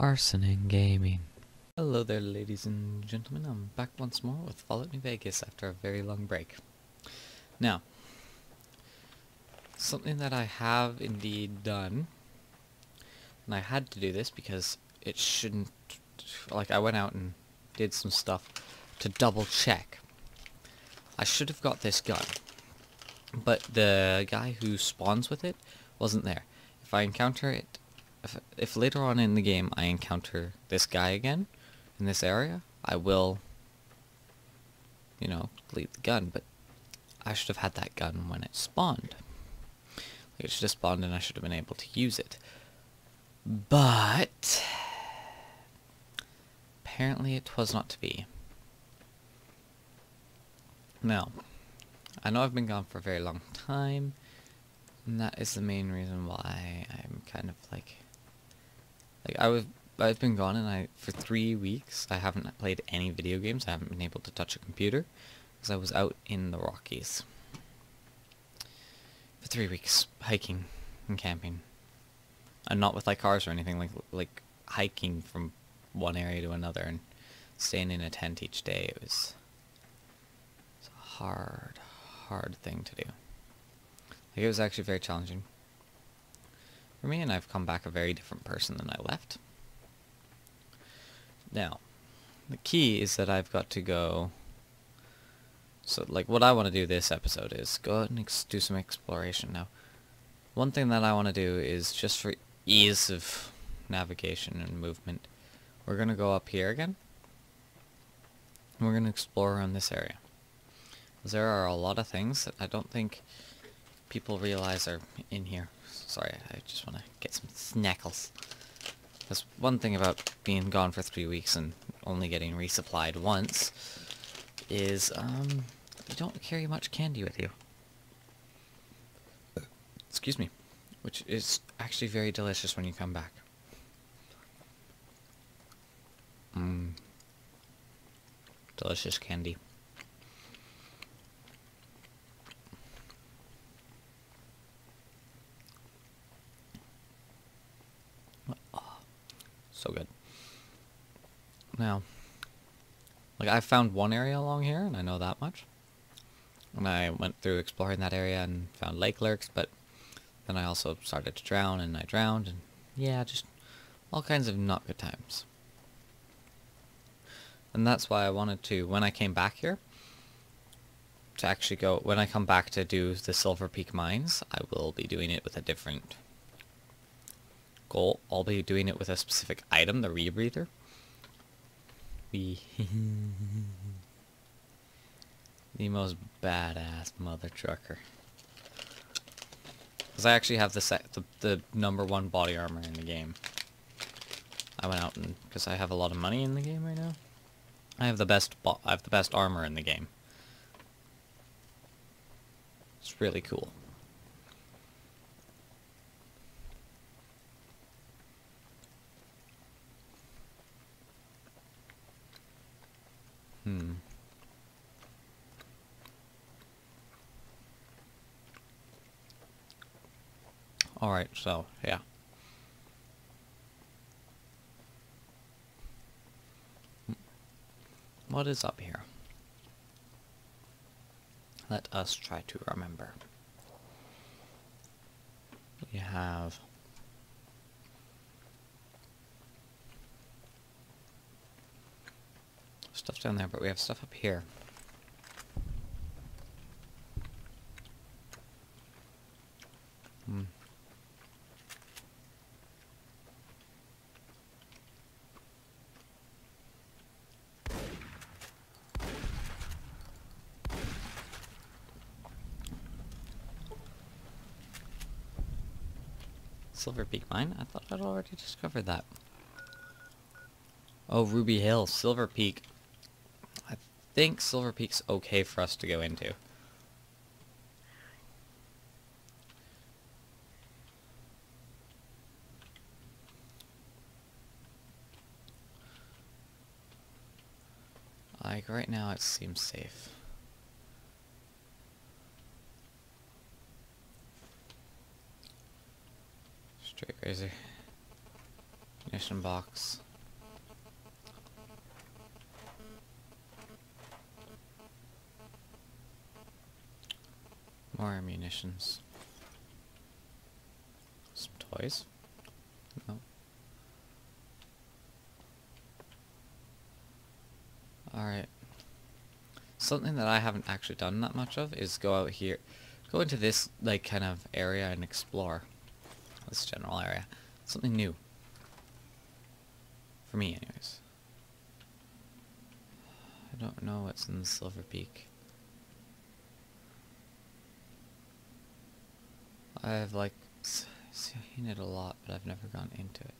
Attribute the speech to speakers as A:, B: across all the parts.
A: Arson in Gaming. Hello there, ladies and gentlemen. I'm back once more with Fallout New Vegas after a very long break. Now, something that I have indeed done, and I had to do this because it shouldn't, like I went out and did some stuff to double check. I should have got this gun, but the guy who spawns with it wasn't there. If I encounter it, if later on in the game I encounter this guy again in this area, I will, delete the gun, but I should have had that gun when it spawned. It should have spawned and I should have been able to use it. But apparently it was not to be. Now, I know I've been gone for a very long time, and that is the main reason why I'm kind of I've been gone, and for 3 weeks I haven't played any video games. I haven't been able to touch a computer because I was out in the Rockies for 3 weeks hiking and camping, and not with cars or anything, like hiking from one area to another and staying in a tent each day. It's a hard thing to do. It was actually very challenging for me, and I've come back a very different person than I left. Now, the key is that I've got to go. So, what I want to do this episode is go out and do some exploration. Now, one thing that I want to do is, just for ease of navigation and movement, we're going to go up here again, and we're going to explore around this area. Because there are a lot of things that I don't think people realize are in here. Sorry, I just want to get some snackles. That's one thing about being gone for 3 weeks and only getting resupplied once, is you don't carry much candy with you. Excuse me. Which is actually very delicious when you come back. Delicious candy. So good. Now, I found one area along here, and I know that much. And I went through exploring that area and found lake lurks, but then I also started to drown, and I drowned, and yeah, just all kinds of not good times. And that's why I wanted to, when I came back here, to actually go, when I come back to do the Silver Peak mines, I will be doing it with a different goal. I'll be doing it with a specific item, the rebreather. The most badass mother trucker. Because I actually have the number 1 body armor in the game. I went out and, because I have a lot of money in the game right now, I have the best armor in the game. It's really cool. Alright, so, yeah. What is up here? Let us try to remember. We have stuff down there, but we have stuff up here. Silver Peak mine? I thought I'd already discovered that. Oh, Ruby Hill, Silver Peak. I think Silver Peak's okay for us to go into. Right now it seems safe. Straight razor. Munition box. More munitions. Some toys? No. Alright. Something that I haven't actually done that much of is go out here, go into this like kind of area and explore this general area. Something new. For me anyways. I don't know what's in the Silver Peak. I've like seen it a lot, but I've never gone into it.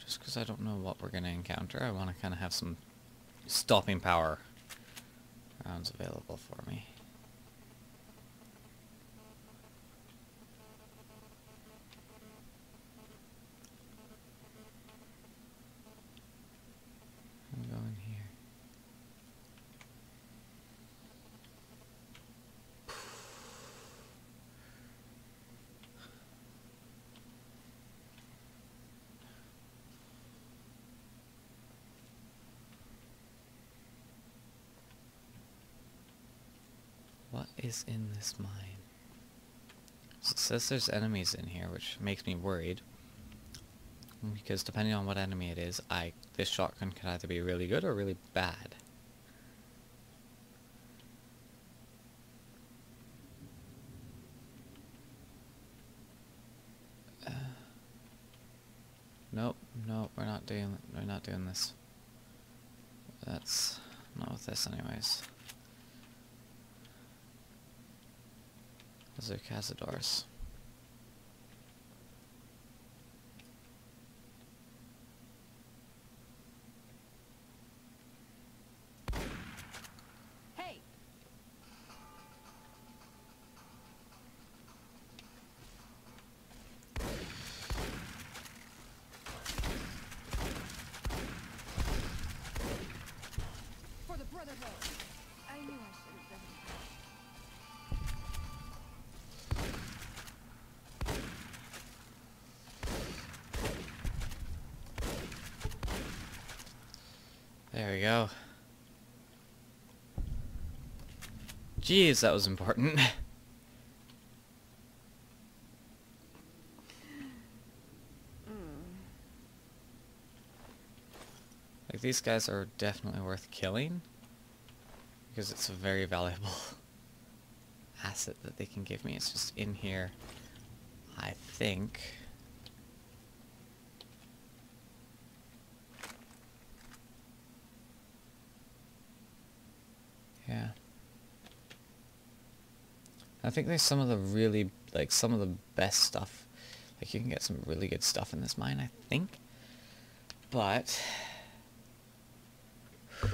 A: Just because I don't know what we're going to encounter, I want to kind of have some stopping power rounds available for me. I'm going here. What is in this mine? So it says there's enemies in here, which makes me worried. Because depending on what enemy it is, this shotgun can either be really good or really bad. Nope, we're not doing this. That's not with this anyways. Those are cazadors.
B: Hey. For the Brotherhood. I knew I should have done it.
A: There we go. Jeez, that was important. Like, these guys are definitely worth killing, because it's a very valuable asset that they can give me. It's just in here, I think. Yeah. I think there's some of the really, like, some of the best stuff. Like, you can get some really good stuff in this mine, I think. But you've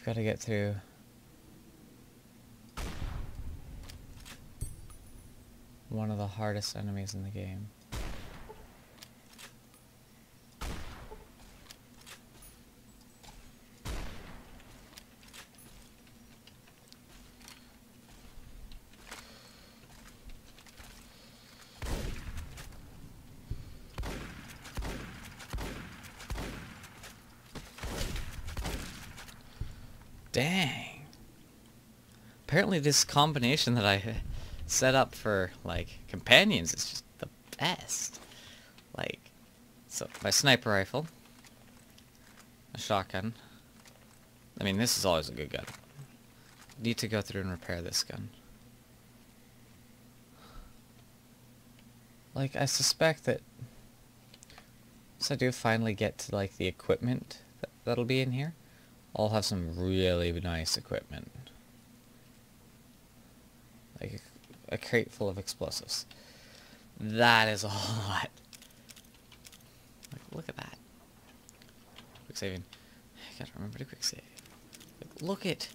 A: got to get through one of the hardest enemies in the game. Dang. Apparently this combination that I set up for, like, companions is just the best. Like, so my sniper rifle, a shotgun. I mean, this is always a good gun. Need to go through and repair this gun. Like, I suspect that once I do finally get to, like, the equipment that'll be in here, I'll have some really nice equipment. Like a crate full of explosives. That is a lot. Like, look at that. Quick saving. I gotta remember to quick save. Like, look at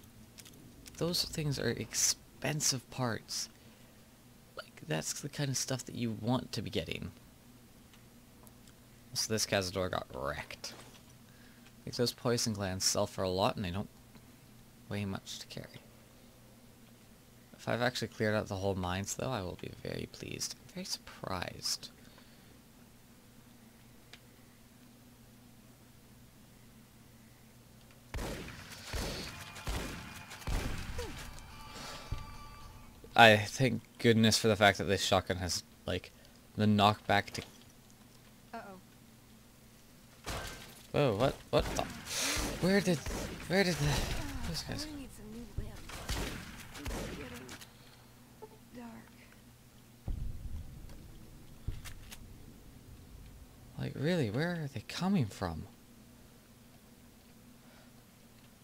A: those things are expensive parts. Like, that's the kind of stuff that you want to be getting. So this cazador got wrecked. Like, those poison glands sell for a lot and they don't weigh much to carry. If I've actually cleared out the whole mines, though, I will be very pleased. I'm very surprised. I thank goodness for the fact that this shotgun has, like, the knockback to...
B: Uh-oh.
A: Whoa, what the... Where did the... Those guys...
B: I need some new limbs. It's getting dark.
A: Like, really, where are they coming from?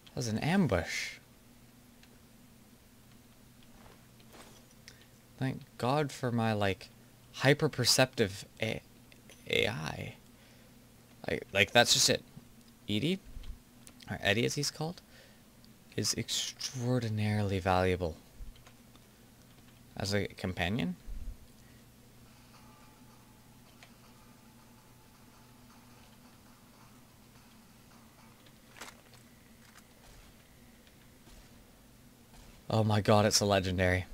A: That was an ambush. Thank God for my, like, hyper-perceptive AI. Like, that's just it. Edie, or Eddie as he's called, is extraordinarily valuable as a companion. Oh my God, it's a legendary.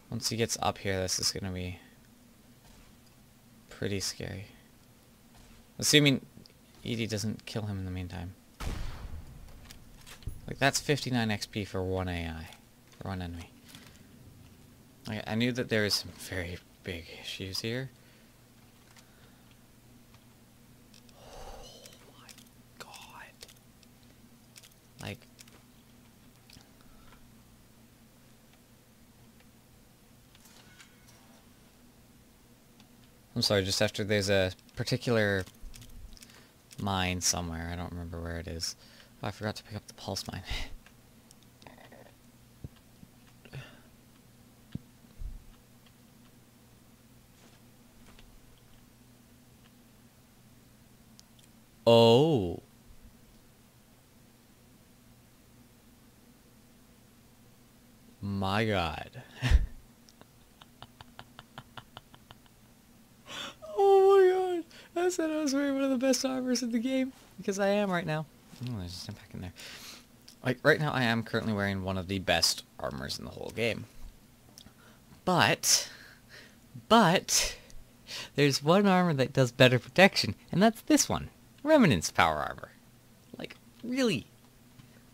A: Once he gets up here, this is gonna be pretty scary. Assuming Edie doesn't kill him in the meantime. Like, that's 59 XP for one AI. For one enemy. I knew that there was some very big issues here. Oh my God. Like... I'm sorry, just after there's a particular mine somewhere. I don't remember where it is. Oh, I forgot to pick up the pulse mine. Oh. My God. Oh my God. I said I was wearing one of the best armors in the game. Because I am right now. Oh, there's just back in there. Like, right now I am currently wearing one of the best armors in the whole game. But, there's one armor that does better protection, and that's this one. Remnant's power armor. Like, really.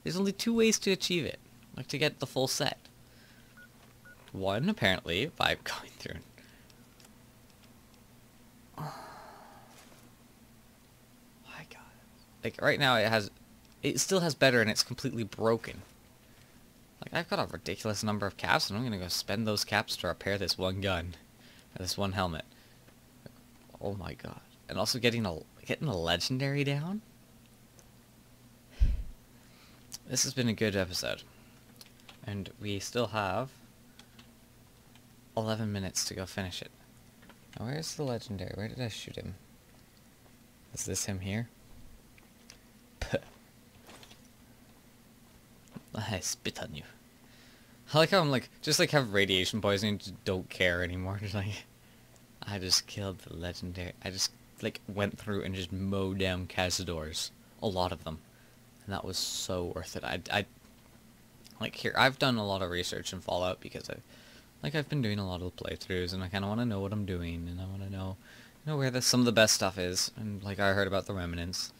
A: There's only two ways to achieve it. Like, to get the full set. One, apparently, by going through. Oh my God. Like, right now it still has better and it's completely broken. Like, I've got a ridiculous number of caps and I'm gonna go spend those caps to repair this one gun. Or this one helmet. Oh my God. And also getting a legendary down? This has been a good episode. And we still have 11 minutes to go finish it. Now, where's the legendary? Where did I shoot him? Is this him here? I spit on you. I like how I'm like, just like have radiation poisoning, just don't care anymore. Just like, I just killed the legendary. I just like went through and just mowed down cazadors. A lot of them. And that was so worth it. I like here, I've done a lot of research in Fallout because I've been doing a lot of playthroughs and I kind of want to know what I'm doing and I want to know, where some of the best stuff is. And like I heard about the Remnants.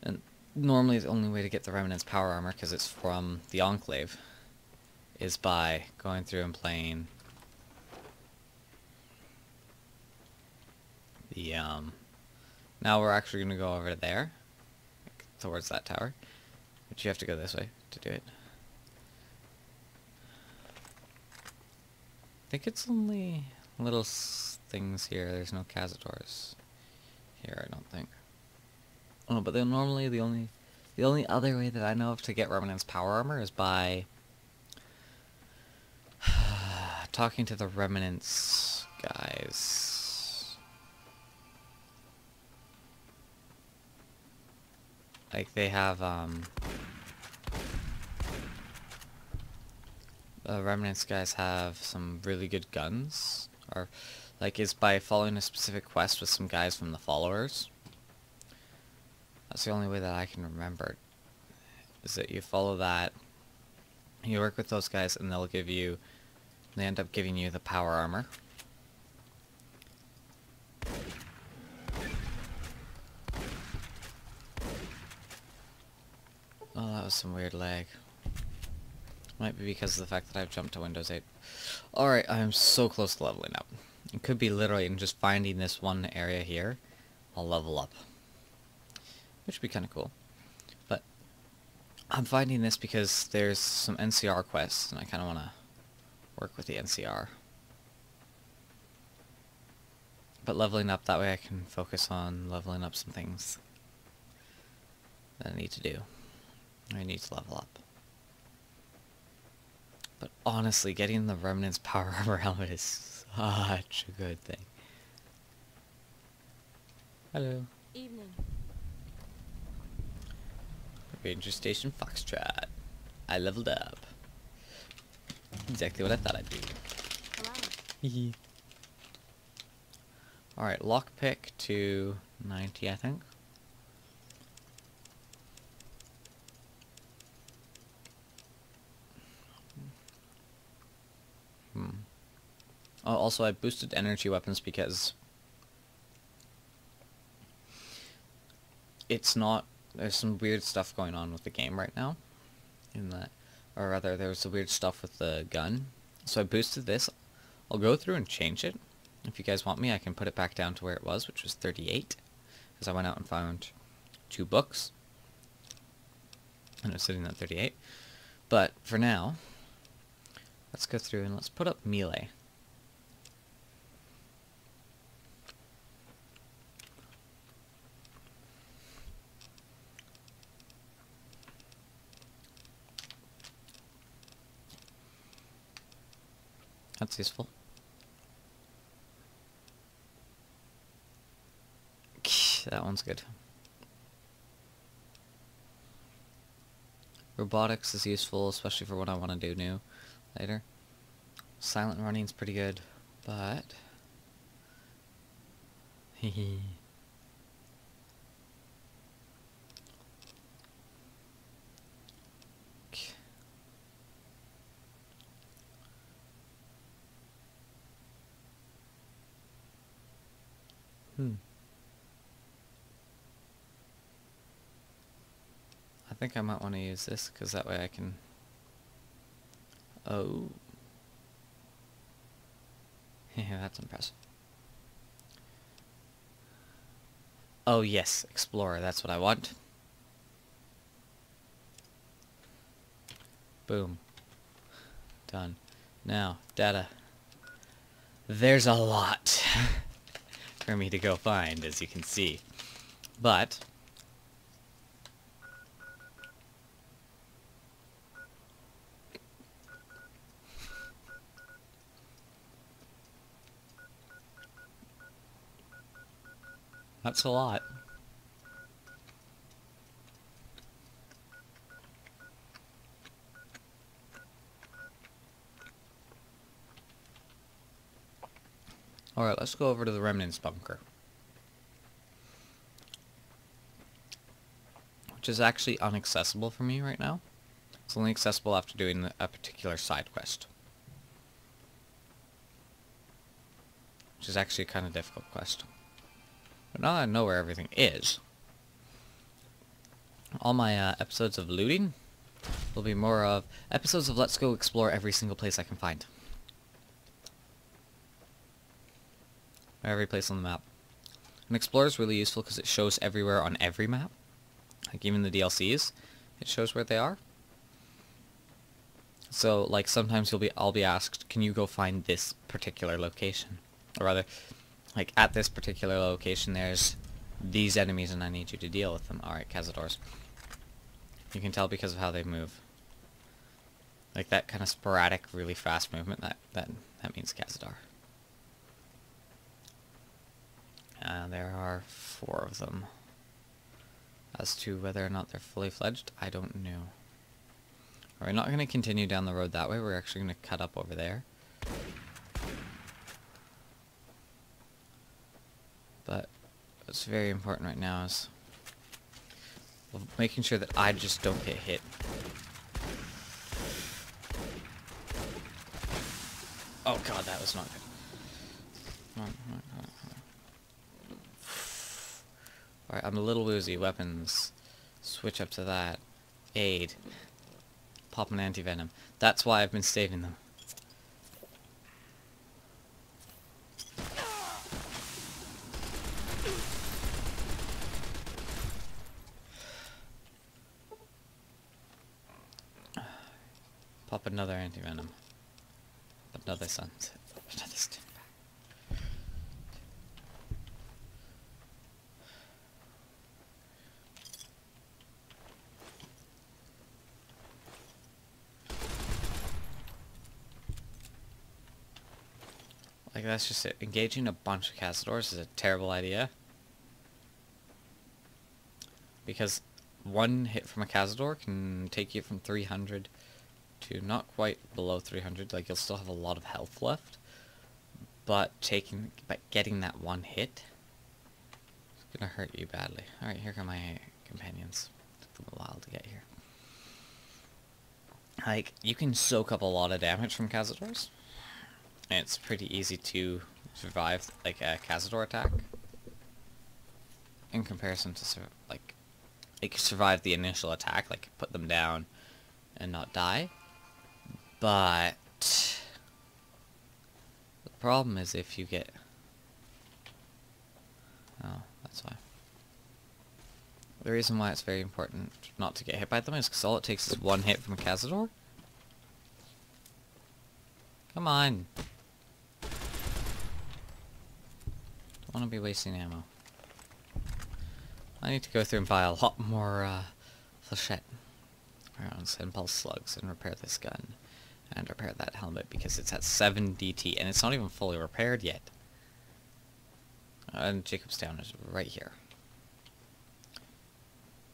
A: And normally the only way to get the Remnants power armor, because it's from the Enclave, is by going through and playing the, now we're actually going to go over there, towards that tower, but you have to go this way to do it. I think it's only little things here, there's no cazadors here, I don't think. Oh, but then normally the only other way that I know of to get Remnant's power armor is by talking to the Remnants guys. Like they have the Remnants guys have some really good guns or like is by following a specific quest with some guys from the followers. That's the only way that I can remember, is that you follow that, you work with those guys, and they end up giving you the power armor. Oh, that was some weird lag. Might be because of the fact that I've jumped to Windows 8. Alright, I am so close to leveling up. It could be literally in just finding this one area here, I'll level up. Which would be kind of cool. But I'm finding this because there's some NCR quests, and I kind of want to work with the NCR. But leveling up, that way I can focus on leveling up some things that I need to do. I need to level up. But honestly, getting the Remnant's power armor helmet is such a good thing. Hello.
B: Evening.
A: Ranger Station Foxtrot. I leveled up. Exactly what I thought I'd do.
B: Hello.
A: Alright, lockpick to 90, I think. Oh, also, I boosted energy weapons because it's not... There's some weird stuff going on with the game right now. In that, or rather, there was some weird stuff with the gun. So I boosted this. I'll go through and change it. If you guys want me, I can put it back down to where it was, which was 38. Because I went out and found 2 books. And it was sitting at 38. But for now, let's go through and let's put up melee. That's useful. That one's good. Robotics is useful, especially for what I want to do new later. Silent running's pretty good, but... Hehe. I think I might want to use this, because that way I can... Oh. Yeah, that's impressive. Oh yes, Explorer, that's what I want. Boom. Done. Now, data. There's a lot for me to go find, as you can see. But... that's a lot. Alright, let's go over to the Remnant's bunker. Which is actually inaccessible for me right now. It's only accessible after doing a particular side quest. Which is actually a kind of difficult quest. But now that I know where everything is, all my episodes of looting will be more of episodes of let's go explore every single place I can find. Every place on the map. And Explorer is really useful because it shows everywhere on every map. Like even the DLCs, it shows where they are. So like sometimes I'll be asked, can you go find this particular location? Or rather, like at this particular location there's these enemies and I need you to deal with them. Alright, Cazadors. You can tell because of how they move. Like that kind of sporadic, really fast movement, that means Cazador. There are 4 of them. As to whether or not they're fully fledged, I don't know. We're not going to continue down the road that way, we're actually going to cut up over there. what's very important right now is making sure that I just don't get hit. Oh god, that was not good. Come on, come on, come on, come on. Alright, I'm a little woozy. Weapons. Switch up to that. Aid. Pop an anti-venom. That's why I've been saving them. Pop another anti-venom. Another sunset. Another stim pack. Like, that's just it. Engaging a bunch of cazadors is a terrible idea. Because one hit from a cazador can take you from 300 to not quite below 300. Like, you'll still have a lot of health left. But getting that one hit is gonna hurt you badly. Alright, here come my companions. Took them a while to get here. Like, you can soak up a lot of damage from cazadors. And it's pretty easy to survive, like, a cazador attack. In comparison to, like, survive the initial attack, like, put them down and not die. But the problem is if you get... Oh, that's why. The reason why it's very important not to get hit by them is because all it takes is one hit from a cazador. Come on. Don't want to be wasting ammo. I need to go through and buy a lot more flechette rounds and pulse slugs and repair this gun and repair that helmet because it's at 7 DT and it's not even fully repaired yet. And Jacobstown is right here.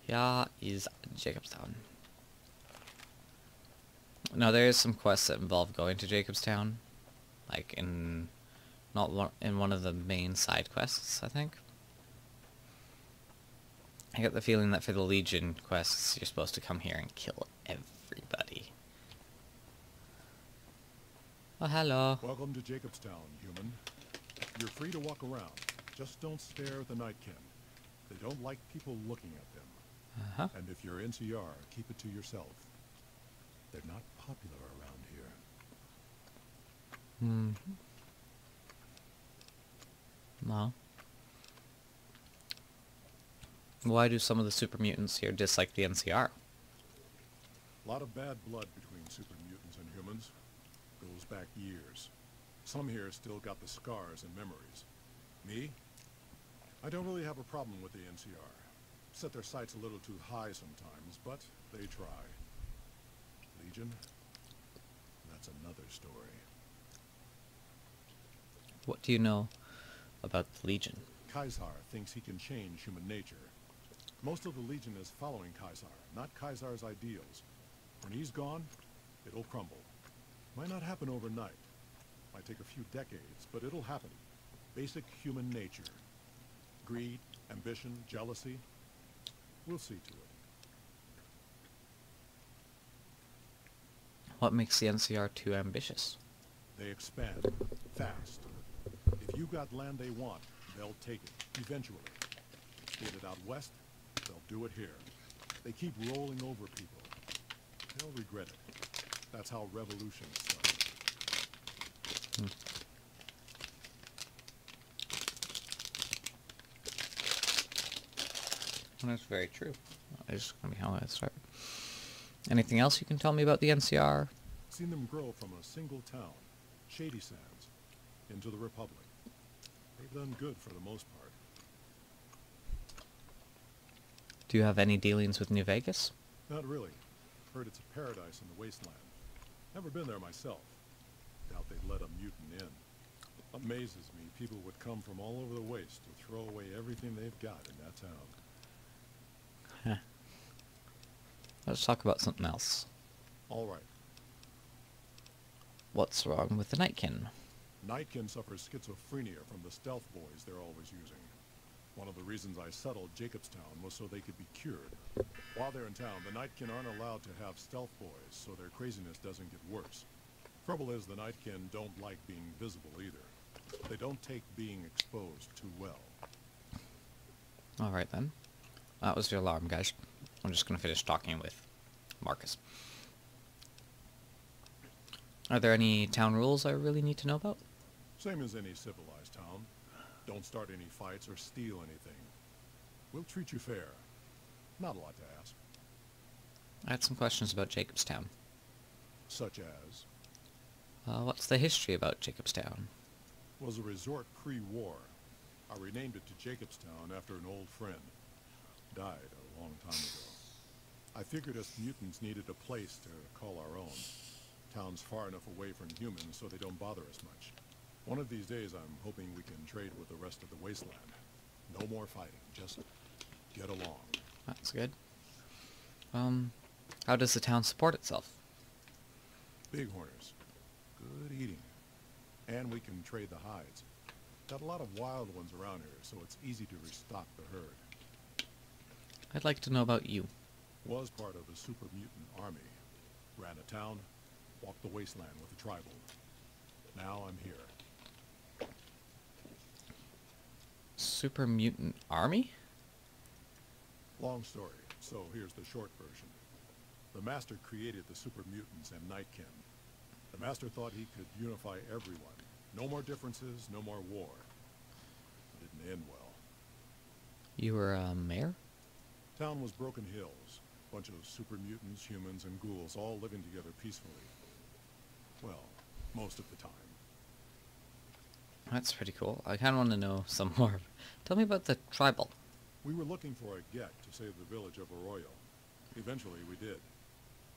A: Here is Jacobstown. Now there is some quests that involve going to Jacobstown, like in in one of the main side quests, I think. I get the feeling that for the Legion quests, you're supposed to come here and kill everybody. Oh, hello.
C: Welcome to Jacobstown, human. You're free to walk around. Just don't stare at the Nightkin. They don't like people looking at them.
A: Uh-huh.
C: And if you're NCR, keep it to yourself. They're not popular around here.
A: Mm-hmm. Well. Why do some of the super mutants here dislike the NCR?
C: A lot of bad blood between super mutants and humans. Goes back years. Some here still got the scars and memories. Me? I don't really have a problem with the NCR. Set their sights a little too high sometimes, but they try. Legion? That's another story.
A: What do you know about the Legion?
C: Caesar thinks he can change human nature. Most of the Legion is following Caesar, not Caesar's ideals. When he's gone, it'll crumble. Might not happen overnight. Might take a few decades, but it'll happen. Basic human nature. Greed, ambition, jealousy. We'll see to it.
A: What makes the NCR too ambitious?
C: They expand. Fast. If you got land they want, they'll take it. Eventually. Get it out west, they'll do it here. They keep rolling over people. They'll regret it. That's how revolutions start.
A: That's very true. It's going to be how I start. Anything else you can tell me about the NCR?
C: Seen them grow from a single town, Shady Sands, into the Republic. They've done good for the most part.
A: Do you have any dealings with New Vegas?
C: Not really. Heard it's a paradise in the wasteland. Never been there myself. Doubt they'd let a mutant in. Amazes me people would come from all over the waste to throw away everything they've got in that town.
A: Huh. Let's talk about something else.
C: All right.
A: What's wrong with the Nightkin?
C: Nightkin suffers schizophrenia from the stealth boys they're always using. One of the reasons I settled Jacobstown was so they could be cured. While they're in town, the Nightkin aren't allowed to have stealth boys, so their craziness doesn't get worse. Trouble is, the Nightkin don't like being visible either. They don't take being exposed too well.
A: Alright then. That was the alarm, guys. I'm just going to finish talking with Marcus. Are there any town rules I really need to know about?
C: Same as any civilized town. Don't start any fights or steal anything. We'll treat you fair. Not a lot to ask.
A: I had some questions about Jacobstown.
C: Such as,
A: What's the history about Jacobstown?
C: was a resort pre-war. I renamed it to Jacobstown after an old friend. Died a long time ago. I figured us mutants needed a place to call our own. Town's far enough away from humans so they don't bother us much. One of these days I'm hoping we can trade with the rest of the wasteland. No more fighting, just get along.
A: That's good. How does the town support itself?
C: Bighorners. Good eating. And we can trade the hides. Got a lot of wild ones around here, so it's easy to restock the herd.
A: I'd like to know about you.
C: Was part of the super mutant army. Ran a town, walked the wasteland with the tribal. Now I'm here.
A: Super Mutant Army?
C: Long story, so here's the short version. The Master created the super mutants and Nightkin. The Master thought he could unify everyone. No more differences, no more war. It didn't end well.
A: You were a mayor?
C: Town was Broken Hills. Bunch of super mutants, humans, and ghouls all living together peacefully. Well, most of the time.
A: That's pretty cool. I kind of want to know some more. Tell me about the tribal.
C: We were looking for a get to save the village of Arroyo. Eventually, we did.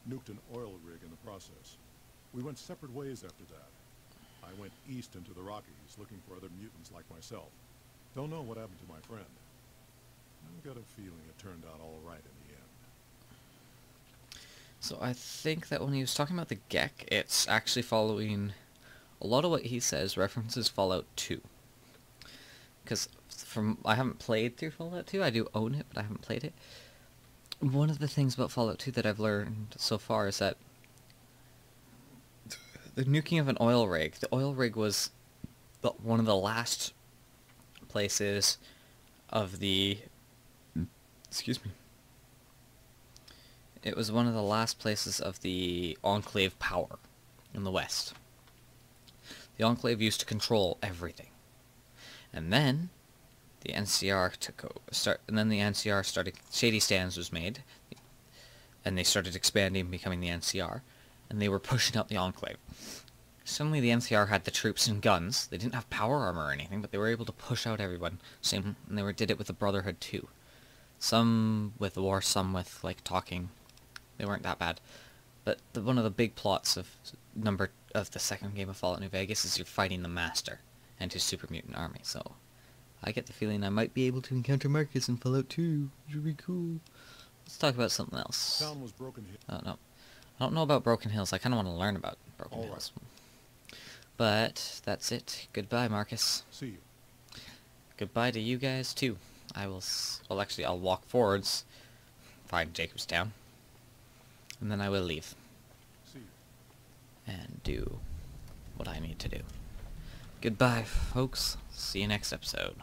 C: Nuked an oil rig in the process. We went separate ways after that. I went east into the Rockies, looking for other mutants like myself. Don't know what happened to my friend. I've got a feeling it turned out all right in the end.
A: So I think that when he was talking about the Gek, it's actually following... A lot of what he says references Fallout 2. Because I haven't played through Fallout 2. I do own it, but I haven't played it. One of the things about Fallout 2 that I've learned so far is that the nuking of an oil rig. The oil rig was one of the last places of the... Excuse me. It was one of the last places of the Enclave power in the West. The Enclave used to control everything. And then the NCR took over. And then the NCR started... Shady Stands was made. And they started expanding, becoming the NCR. And they were pushing out the Enclave. Suddenly the NCR had the troops and guns. They didn't have power armor or anything, but they were able to push out everyone. And they did it with the Brotherhood too. Some with war, some with, like, talking. They weren't that bad. But one of the big plots of the second game of Fallout New Vegas is you're fighting the Master and his super mutant army, so I get the feeling I might be able to encounter Marcus in Fallout 2, which would be cool. Let's talk about something else.
C: Town was Broken Hill.
A: Oh, no. I don't know about Broken Hills. I kind of want to learn about Broken
C: All
A: Hills. But that's it. Goodbye, Marcus.
C: See you.
A: Goodbye to you guys, too. I will... Well, actually, I'll walk forwards, find Jacobstown, and then I will leave.
C: See you.
A: And do what I need to do. Goodbye, folks. See you next episode.